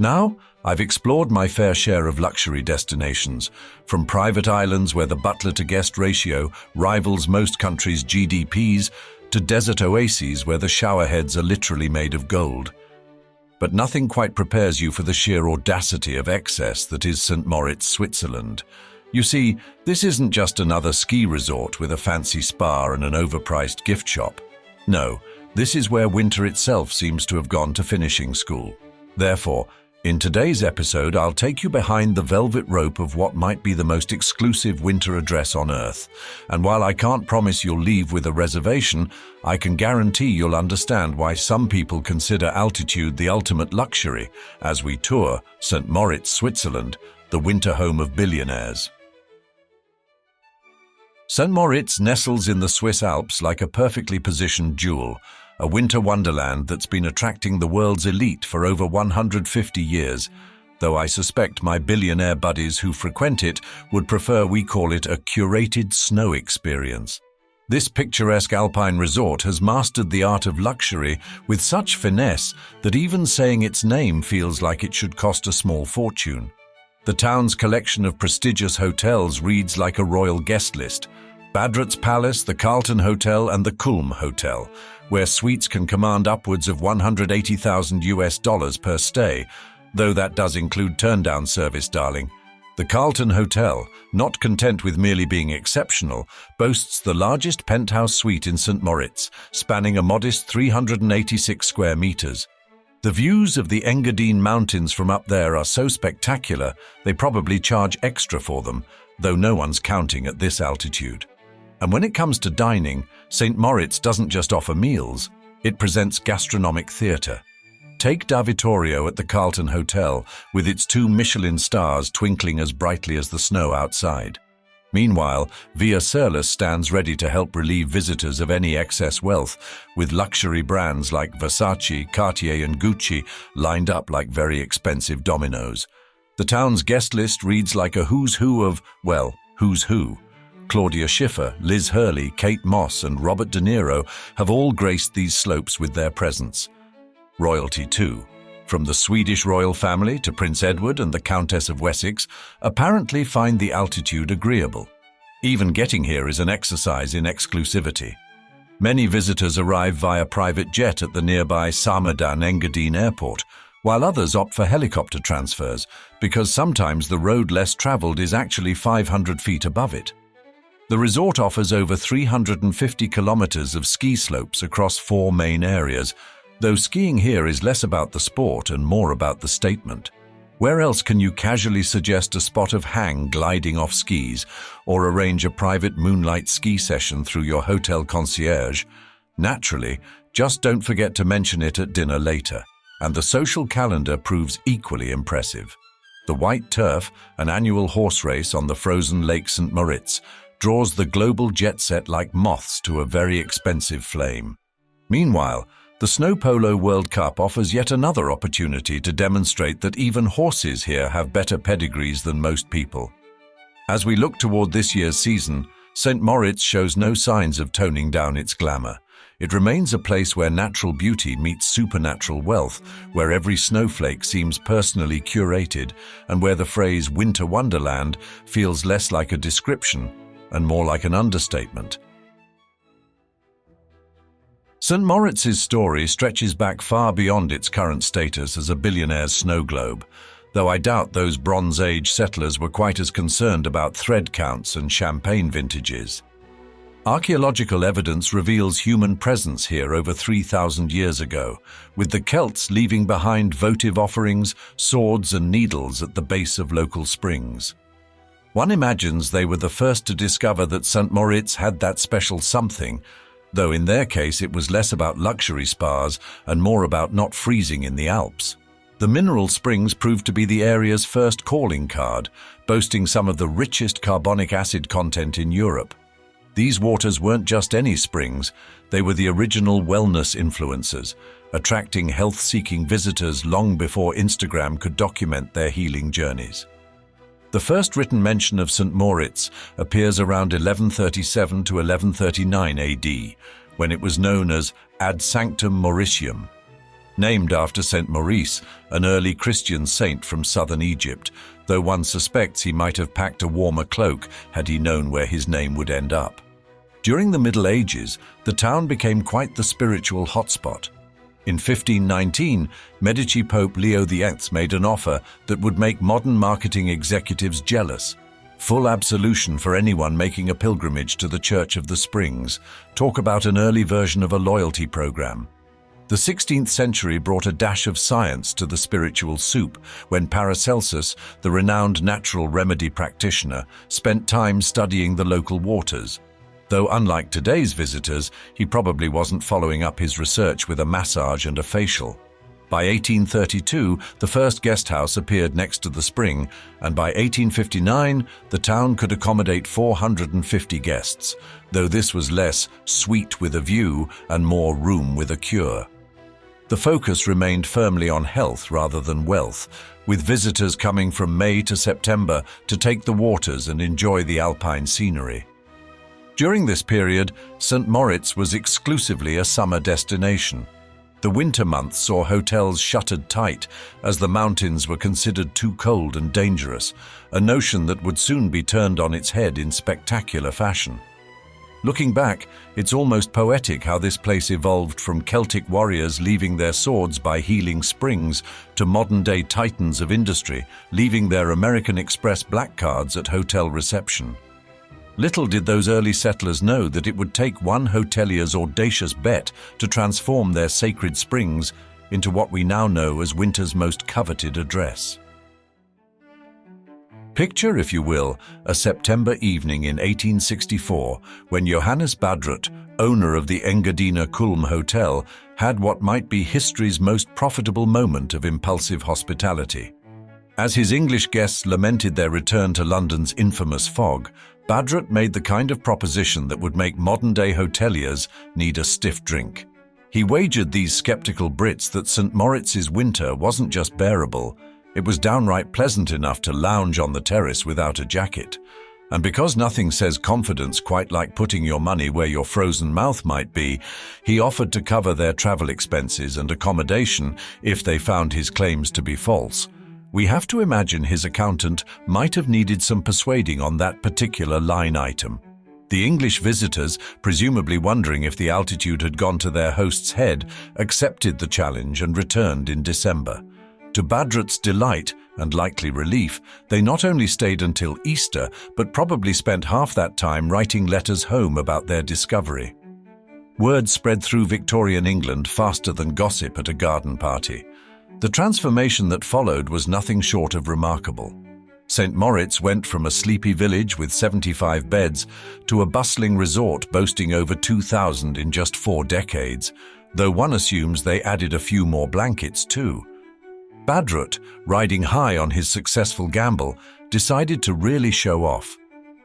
Now, I've explored my fair share of luxury destinations, from private islands where the butler-to-guest ratio rivals most countries' GDPs, to desert oases where the showerheads are literally made of gold. But nothing quite prepares you for the sheer audacity of excess that is St. Moritz, Switzerland. You see, this isn't just another ski resort with a fancy spa and an overpriced gift shop. No, this is where winter itself seems to have gone to finishing school. Therefore, in today's episode, I'll take you behind the velvet rope of what might be the most exclusive winter address on Earth. And while I can't promise you'll leave with a reservation, I can guarantee you'll understand why some people consider altitude the ultimate luxury as we tour St. Moritz, Switzerland, the winter home of billionaires. St. Moritz nestles in the Swiss Alps like a perfectly positioned jewel, a winter wonderland that's been attracting the world's elite for over 150 years, though I suspect my billionaire buddies who frequent it would prefer we call it a curated snow experience. This picturesque alpine resort has mastered the art of luxury with such finesse that even saying its name feels like it should cost a small fortune. The town's collection of prestigious hotels reads like a royal guest list. Badrutt's Palace, the Carlton Hotel and the Kulm Hotel, where suites can command upwards of $180,000 per stay, though that does include turn-down service, darling. The Carlton Hotel, not content with merely being exceptional, boasts the largest penthouse suite in St. Moritz, spanning a modest 386 square meters. The views of the Engadine Mountains from up there are so spectacular, they probably charge extra for them, though no one's counting at this altitude. And when it comes to dining, St. Moritz doesn't just offer meals, it presents gastronomic theatre. Take Da Vittorio at the Carlton Hotel, with its 2 Michelin stars twinkling as brightly as the snow outside. Meanwhile, Via Sirlis stands ready to help relieve visitors of any excess wealth, with luxury brands like Versace, Cartier and Gucci lined up like very expensive dominoes. The town's guest list reads like a who's who of, well, who's who. Claudia Schiffer, Liz Hurley, Kate Moss and Robert De Niro have all graced these slopes with their presence. Royalty too, from the Swedish royal family to Prince Edward and the Countess of Wessex, apparently find the altitude agreeable. Even getting here is an exercise in exclusivity. Many visitors arrive via private jet at the nearby Samadan Engadine Airport, while others opt for helicopter transfers because sometimes the road less traveled is actually 500 feet above it. The resort offers over 350 kilometers of ski slopes across 4 main areas, though skiing here is less about the sport and more about the statement. Where else can you casually suggest a spot of hang gliding off skis or arrange a private moonlight ski session through your hotel concierge? Naturally, just don't forget to mention it at dinner later, and the social calendar proves equally impressive. The White Turf, an annual horse race on the frozen Lake St. Moritz, draws the global jet set like moths to a very expensive flame. Meanwhile, the Snow Polo World Cup offers yet another opportunity to demonstrate that even horses here have better pedigrees than most people. As we look toward this year's season, St. Moritz shows no signs of toning down its glamour. It remains a place where natural beauty meets supernatural wealth, where every snowflake seems personally curated, and where the phrase winter wonderland feels less like a description and more like an understatement. St. Moritz's story stretches back far beyond its current status as a billionaire's snow globe, though I doubt those Bronze Age settlers were quite as concerned about thread counts and champagne vintages. Archaeological evidence reveals human presence here over 3,000 years ago, with the Celts leaving behind votive offerings, swords and needles at the base of local springs. One imagines they were the first to discover that St. Moritz had that special something, though in their case it was less about luxury spas and more about not freezing in the Alps. The mineral springs proved to be the area's first calling card, boasting some of the richest carbonic acid content in Europe. These waters weren't just any springs, they were the original wellness influencers, attracting health-seeking visitors long before Instagram could document their healing journeys. The first written mention of St. Moritz appears around 1137 to 1139 AD, when it was known as Ad Sanctum Mauritium. Named after Saint Moritz, an early Christian saint from southern Egypt, though one suspects he might have packed a warmer cloak had he known where his name would end up. During the Middle Ages, the town became quite the spiritual hotspot. In 1519, Medici Pope Leo X made an offer that would make modern marketing executives jealous. Full absolution for anyone making a pilgrimage to the Church of the Springs. Talk about an early version of a loyalty program. The 16th century brought a dash of science to the spiritual soup when Paracelsus, the renowned natural remedy practitioner, spent time studying the local waters. Though unlike today's visitors, he probably wasn't following up his research with a massage and a facial. By 1832, the first guest house appeared next to the spring, and by 1859, the town could accommodate 450 guests, though this was less suite with a view and more room with a cure. The focus remained firmly on health rather than wealth, with visitors coming from May to September to take the waters and enjoy the alpine scenery. During this period, St. Moritz was exclusively a summer destination. The winter months saw hotels shuttered tight as the mountains were considered too cold and dangerous, a notion that would soon be turned on its head in spectacular fashion. Looking back, it's almost poetic how this place evolved from Celtic warriors leaving their swords by healing springs to modern-day titans of industry leaving their American Express black cards at hotel reception. Little did those early settlers know that it would take one hotelier's audacious bet to transform their sacred springs into what we now know as winter's most coveted address. Picture, if you will, a September evening in 1864 when Johannes Badrutt, owner of the Engadiner Kulm Hotel, had what might be history's most profitable moment of impulsive hospitality. As his English guests lamented their return to London's infamous fog, Badrutt made the kind of proposition that would make modern-day hoteliers need a stiff drink. He wagered these skeptical Brits that St. Moritz's winter wasn't just bearable, it was downright pleasant enough to lounge on the terrace without a jacket. And because nothing says confidence quite like putting your money where your frozen mouth might be, he offered to cover their travel expenses and accommodation if they found his claims to be false. We have to imagine his accountant might have needed some persuading on that particular line item. The English visitors, presumably wondering if the altitude had gone to their host's head, accepted the challenge and returned in December. To Badrutt's delight and likely relief, they not only stayed until Easter, but probably spent half that time writing letters home about their discovery. Word spread through Victorian England faster than gossip at a garden party. The transformation that followed was nothing short of remarkable. St. Moritz went from a sleepy village with 75 beds to a bustling resort boasting over 2,000 in just 4 decades, though one assumes they added a few more blankets too. Badrutt, riding high on his successful gamble, decided to really show off.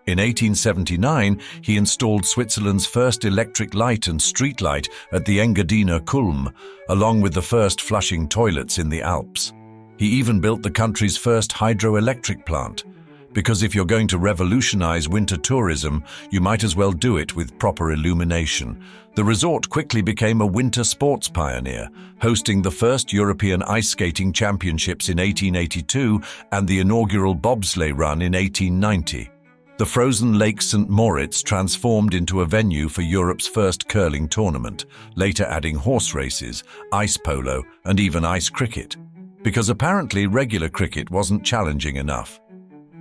In 1879, he installed Switzerland's first electric light and street light at the Engadiner Kulm, along with the first flushing toilets in the Alps. He even built the country's first hydroelectric plant, because if you're going to revolutionize winter tourism, you might as well do it with proper illumination. The resort quickly became a winter sports pioneer, hosting the first European ice skating championships in 1882 and the inaugural bobsleigh run in 1890. The frozen Lake St. Moritz transformed into a venue for Europe's first curling tournament, later adding horse races, ice polo, and even ice cricket, because apparently regular cricket wasn't challenging enough.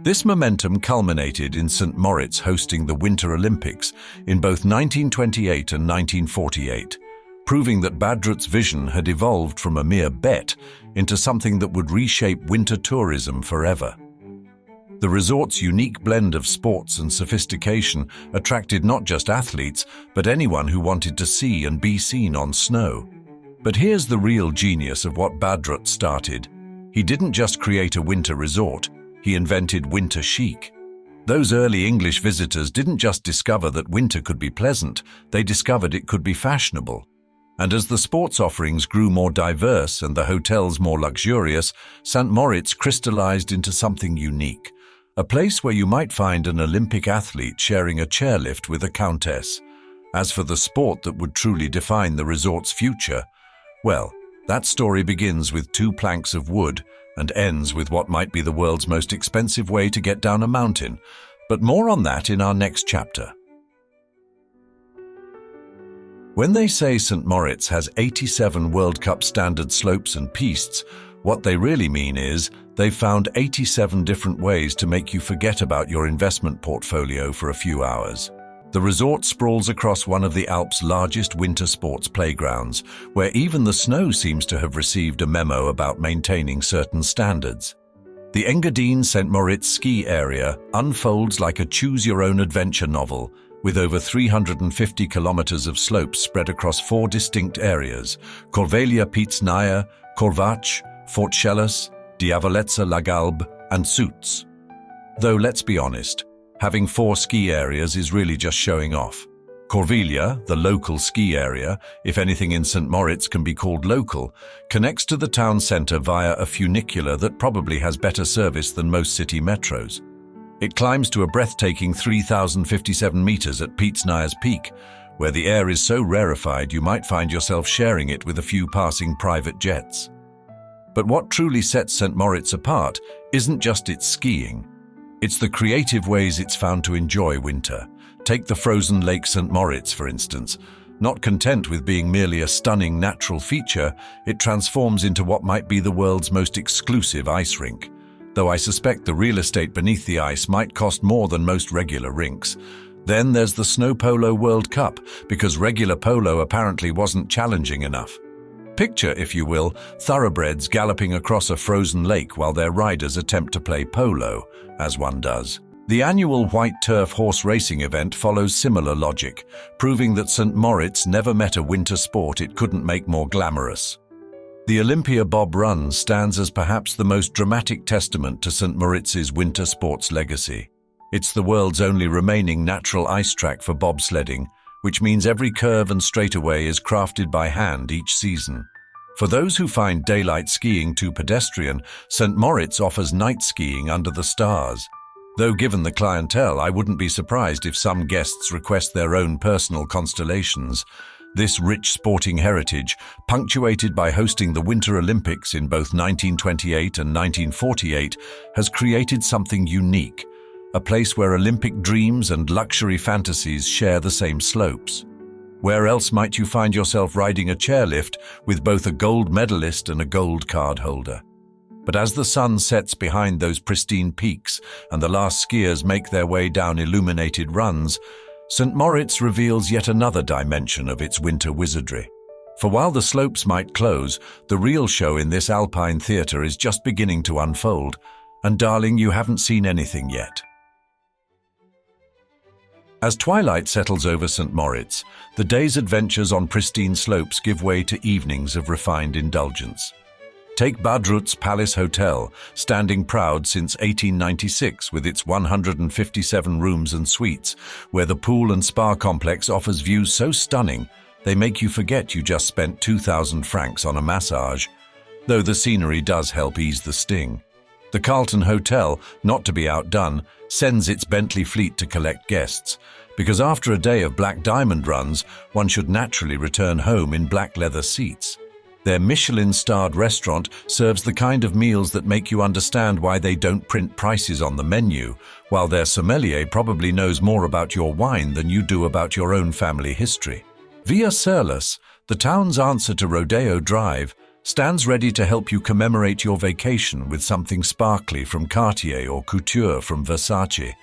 This momentum culminated in St. Moritz hosting the Winter Olympics in both 1928 and 1948, proving that Badrutt's vision had evolved from a mere bet into something that would reshape winter tourism forever. The resort's unique blend of sports and sophistication attracted not just athletes, but anyone who wanted to see and be seen on snow. But here's the real genius of what Badrutt started. He didn't just create a winter resort, he invented winter chic. Those early English visitors didn't just discover that winter could be pleasant, they discovered it could be fashionable. And as the sports offerings grew more diverse and the hotels more luxurious, St. Moritz crystallized into something unique. A place where you might find an Olympic athlete sharing a chairlift with a countess. As for the sport that would truly define the resort's future, well, That story begins with 2 planks of wood and ends with what might be the world's most expensive way to get down a mountain. But more on that in our next chapter. When they say St. Moritz has 87 World Cup standard slopes and pistes, what they really mean is they've found 87 different ways to make you forget about your investment portfolio for a few hours. The resort sprawls across one of the Alps' largest winter sports playgrounds, where even the snow seems to have received a memo about maintaining certain standards. The Engadine St. Moritz ski area unfolds like a choose-your-own-adventure novel, with over 350 kilometers of slopes spread across 4 distinct areas: Corvelia Pițnaia, Corvaci, Fortschellis, Diavoleța la Galbe, and Suits. Though let's be honest, having 4 ski areas is really just showing off. Corvelia, the local ski area, if anything in St. Moritz can be called local, connects to the town centre via a funicular that probably has better service than most city metros. It climbs to a breathtaking 3,057 meters at Pițnaia's peak, where the air is so rarefied you might find yourself sharing it with a few passing private jets. But what truly sets St. Moritz apart isn't just its skiing. It's the creative ways it's found to enjoy winter. Take the frozen Lake St. Moritz, for instance. Not content with being merely a stunning natural feature, it transforms into what might be the world's most exclusive ice rink. Though I suspect the real estate beneath the ice might cost more than most regular rinks. Then there's the Snow Polo World Cup, because regular polo apparently wasn't challenging enough. Picture, if you will, thoroughbreds galloping across a frozen lake while their riders attempt to play polo, as one does. The annual white turf horse racing event follows similar logic, proving that St. Moritz never met a winter sport it couldn't make more glamorous. The Olympia Bob Run stands as perhaps the most dramatic testament to St. Moritz's winter sports legacy. It's the world's only remaining natural ice track for bobsledding, which means every curve and straightaway is crafted by hand each season. For those who find daylight skiing too pedestrian, St. Moritz offers night skiing under the stars. Though given the clientele, I wouldn't be surprised if some guests request their own personal constellations. This rich sporting heritage, punctuated by hosting the Winter Olympics in both 1928 and 1948, has created something unique. A place where Olympic dreams and luxury fantasies share the same slopes. Where else might you find yourself riding a chairlift with both a gold medalist and a gold card holder? But as the sun sets behind those pristine peaks and the last skiers make their way down illuminated runs, St. Moritz reveals yet another dimension of its winter wizardry. For while the slopes might close, the real show in this alpine theatre is just beginning to unfold. And darling, you haven't seen anything yet. As twilight settles over St. Moritz, the day's adventures on pristine slopes give way to evenings of refined indulgence. Take Badrutt's Palace Hotel, standing proud since 1896 with its 157 rooms and suites, where the pool and spa complex offers views so stunning they make you forget you just spent 2,000 francs on a massage, though the scenery does help ease the sting. The Carlton Hotel, not to be outdone, sends its Bentley fleet to collect guests, because after a day of black diamond runs, one should naturally return home in black leather seats. Their Michelin-starred restaurant serves the kind of meals that make you understand why they don't print prices on the menu, while their sommelier probably knows more about your wine than you do about your own family history. Via Surlis, the town's answer to Rodeo Drive, stands ready to help you commemorate your vacation with something sparkly from Cartier or couture from Versace.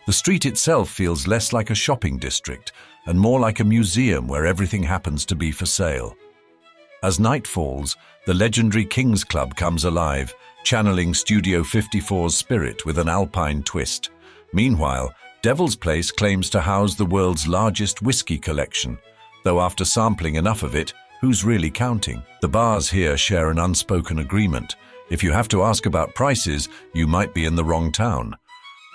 The street itself feels less like a shopping district and more like a museum where everything happens to be for sale. As night falls, the legendary King's Club comes alive, channeling Studio 54's spirit with an alpine twist. Meanwhile, Devil's Place claims to house the world's largest whiskey collection, though after sampling enough of it, who's really counting? The bars here share an unspoken agreement. If you have to ask about prices, you might be in the wrong town.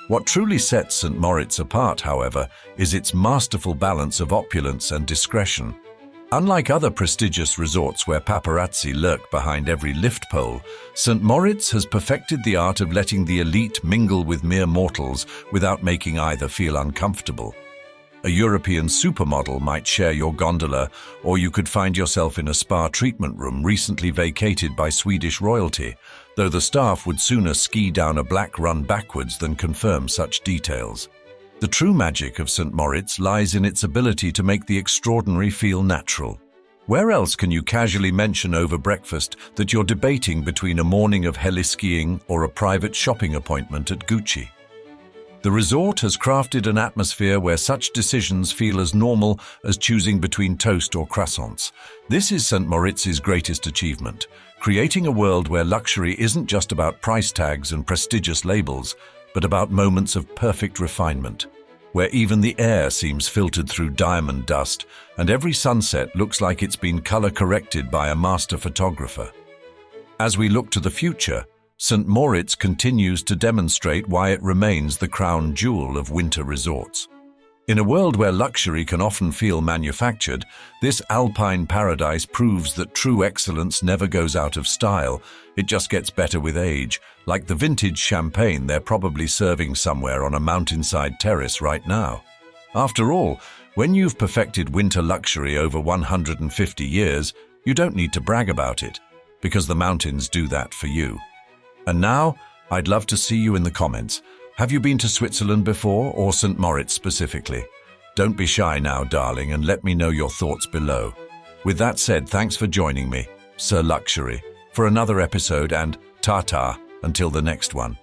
What truly sets St. Moritz apart, however, is its masterful balance of opulence and discretion. Unlike other prestigious resorts where paparazzi lurk behind every lift pole, St. Moritz has perfected the art of letting the elite mingle with mere mortals without making either feel uncomfortable. A European supermodel might share your gondola, or you could find yourself in a spa treatment room recently vacated by Swedish royalty, though the staff would sooner ski down a black run backwards than confirm such details. The true magic of St. Moritz lies in its ability to make the extraordinary feel natural. Where else can you casually mention over breakfast that you're debating between a morning of heli-skiing or a private shopping appointment at Gucci? The resort has crafted an atmosphere where such decisions feel as normal as choosing between toast or croissants. This is St. Moritz's greatest achievement, creating a world where luxury isn't just about price tags and prestigious labels, but about moments of perfect refinement, where even the air seems filtered through diamond dust and every sunset looks like it's been color-corrected by a master photographer. As we look to the future, St. Moritz continues to demonstrate why it remains the crown jewel of winter resorts. In a world where luxury can often feel manufactured, this alpine paradise proves that true excellence never goes out of style, it just gets better with age, like the vintage champagne they're probably serving somewhere on a mountainside terrace right now. After all, when you've perfected winter luxury over 150 years, you don't need to brag about it, because the mountains do that for you. And now, I'd love to see you in the comments. Have you been to Switzerland before, or St. Moritz specifically? Don't be shy now, darling, and let me know your thoughts below. With that said, thanks for joining me, Sir Luxury, for another episode, and ta-ta until the next one.